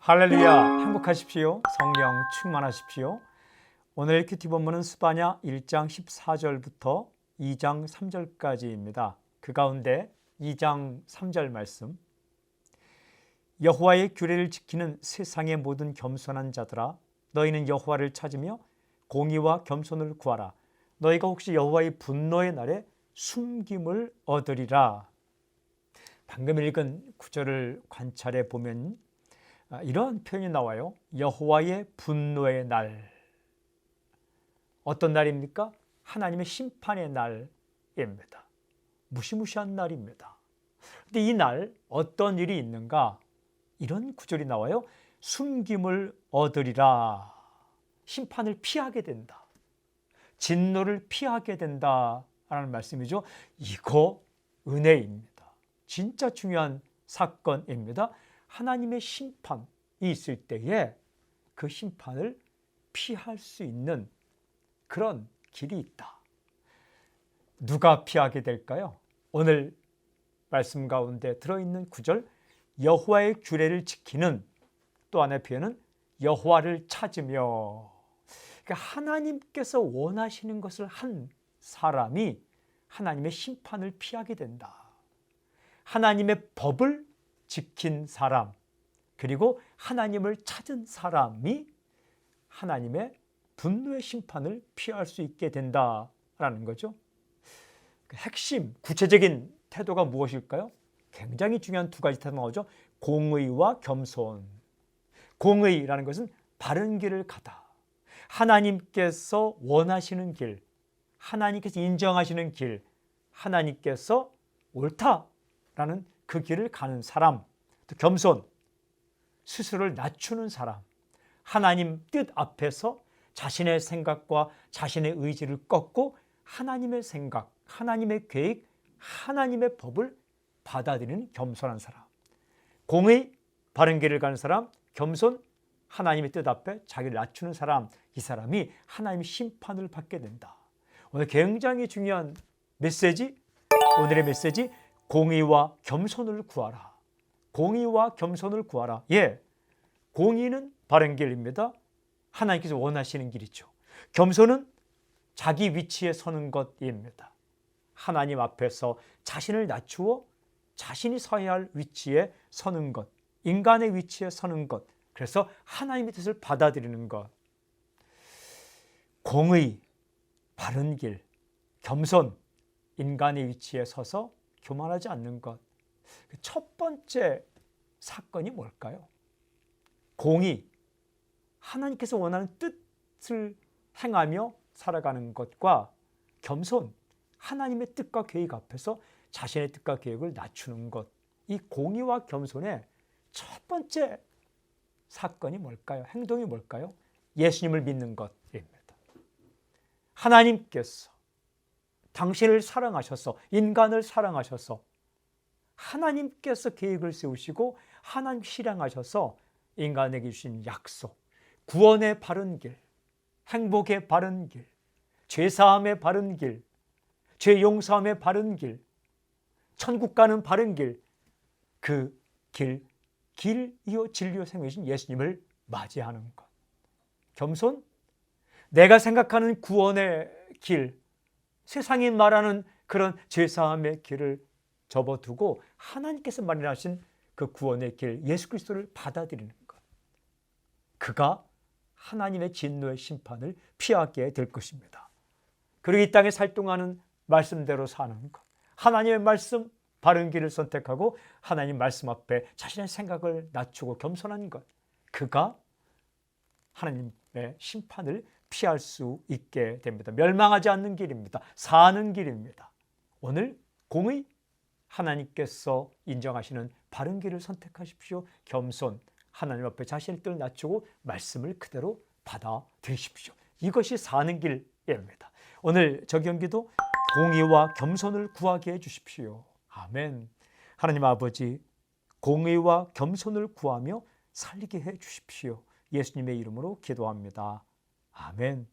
할렐루야, 행복하십시오. 성령 충만하십시오. 오늘 큐티 본문은 스바냐 1장 14절부터 2장 3절까지입니다. 그 가운데 2장 3절 말씀. 여호와의 규례를 지키는 세상의 모든 겸손한 자들아, 너희는 여호와를 찾으며 공의와 겸손을 구하라. 너희가 혹시 여호와의 분노의 날에 숨김을 얻으리라. 방금 읽은 구절을 관찰해 보면 이런 표현이 나와요. 여호와의 분노의 날. 어떤 날입니까? 하나님의 심판의 날입니다. 무시무시한 날입니다. 근데 이 날 어떤 일이 있는가? 이런 구절이 나와요. 숨김을 얻으리라. 심판을 피하게 된다. 진노를 피하게 된다라는 말씀이죠. 이거 은혜입니다. 진짜 중요한 사건입니다. 하나님의 심판이 있을 때에 그 심판을 피할 수 있는 그런 길이 있다. 누가 피하게 될까요? 오늘 말씀 가운데 들어있는 구절, 여호와의 규례를 지키는, 또 하나의 표현은 여호와를 찾으며. 그러니까 하나님께서 원하시는 것을 한 사람이 하나님의 심판을 피하게 된다. 하나님의 법을 지킨 사람, 그리고 하나님을 찾은 사람이 하나님의 분노의 심판을 피할 수 있게 된다라는 거죠. 핵심, 구체적인 태도가 무엇일까요? 굉장히 중요한 두 가지 태도가 나오죠. 공의와 겸손. 공의라는 것은 바른 길을 가다. 하나님께서 원하시는 길, 하나님께서 인정하시는 길, 하나님께서 옳다라는 그 길을 가는 사람. 또 겸손, 스스로를 낮추는 사람. 하나님 뜻 앞에서 자신의 생각과 자신의 의지를 꺾고 하나님의 생각, 하나님의 계획, 하나님의 법을 받아들이는 겸손한 사람. 공의, 바른 길을 가는 사람. 겸손, 하나님의 뜻 앞에 자기를 낮추는 사람. 이 사람이 하나님의 심판을 받게 된다. 오늘 굉장히 중요한 메시지, 오늘의 메시지, 공의와 겸손을 구하라. 공의와 겸손을 구하라. 예, 공의는 바른 길입니다. 하나님께서 원하시는 길이죠. 겸손은 자기 위치에 서는 것입니다. 하나님 앞에서 자신을 낮추어 자신이 서야 할 위치에 서는 것, 인간의 위치에 서는 것, 그래서 하나님의 뜻을 받아들이는 것. 공의, 바른 길, 겸손, 인간의 위치에 서서 교만하지 않는 것. 첫 번째 사건이 뭘까요? 공의, 하나님께서 원하는 뜻을 행하며 살아가는 것과 겸손, 하나님의 뜻과 계획 앞에서 자신의 뜻과 계획을 낮추는 것. 이 공의와 겸손의 첫 번째 사건이 뭘까요? 행동이 뭘까요? 예수님을 믿는 것입니다. 하나님께서 당신을 사랑하셔서, 인간을 사랑하셔서, 하나님께서 계획을 세우시고 하나님 실행하셔서 인간에게 주신 약속, 구원의 바른 길, 행복의 바른 길, 죄사함의 바른 길, 죄 용서함의 바른 길, 천국 가는 바른 길, 그 길이요 진리요 생명이신 예수님을 맞이하는 것. 겸손, 내가 생각하는 구원의 길, 세상이 말하는 그런 죄사함의 길을 접어두고 하나님께서 마련하신 그 구원의 길, 예수 그리스도를 받아들이는 것. 그가 하나님의 진노의 심판을 피하게 될 것입니다. 그리고 이 땅에 살 동안은 말씀대로 사는 것. 하나님의 말씀, 바른 길을 선택하고 하나님 말씀 앞에 자신의 생각을 낮추고 겸손한 것. 그가 하나님의 심판을 피할 수 있게 됩니다. 멸망하지 않는 길입니다. 사는 길입니다. 오늘 공의, 하나님께서 인정하시는 바른 길을 선택하십시오. 겸손, 하나님 앞에 자신의 뜻을 낮추고 말씀을 그대로 받아들이십시오. 이것이 사는 길입니다. 오늘 적용기도 공의와 겸손을 구하게 해주십시오. 아멘. 하나님 아버지, 공의와 겸손을 구하며 살게 해주십시오. 예수님의 이름으로 기도합니다. 아멘.